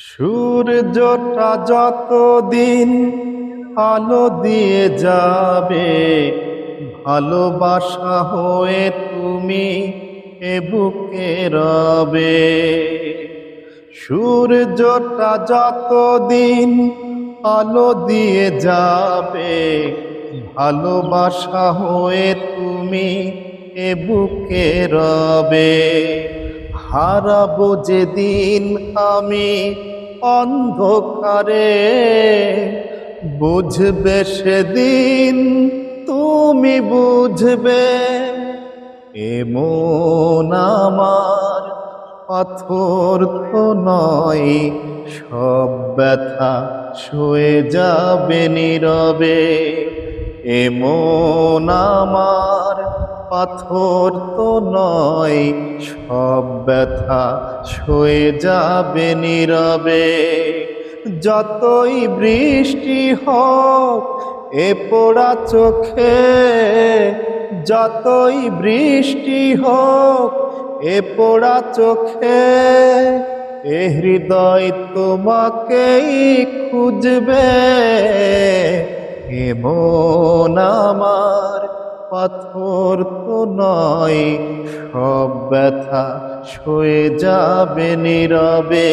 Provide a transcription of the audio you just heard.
সূর্যটা যতদিন আলো দিয়ে যাবে, ভালোবাসা হয়ে তুমি এ বুকে রবে। সূর্যটা যতদিন আলো দিয়ে যাবে, ভালোবাসা হয়ে তুমি এ বুকে রবে। হারাবো যেদিন আমি অন্ধকারে, বুঝবে সেদিন তুমি বুঝবে। এ মন আমার পাথর তো নয়, সব ব্যথা সয়ে যাবে নীরবে। এ মন আমার পাথর তো নয়, সব ব্যথা সয়ে যাবে নীরবে। যতই বৃষ্টি হোক এ পোড়া চোখে, যতই বৃষ্টি হোক এ পোড়া চোখে, এ হৃদয় তোমাকেই খুঁজবে। এ মন আমার পাথর তো নয়, সব ব্যথা সয়ে যাবে নীরবে।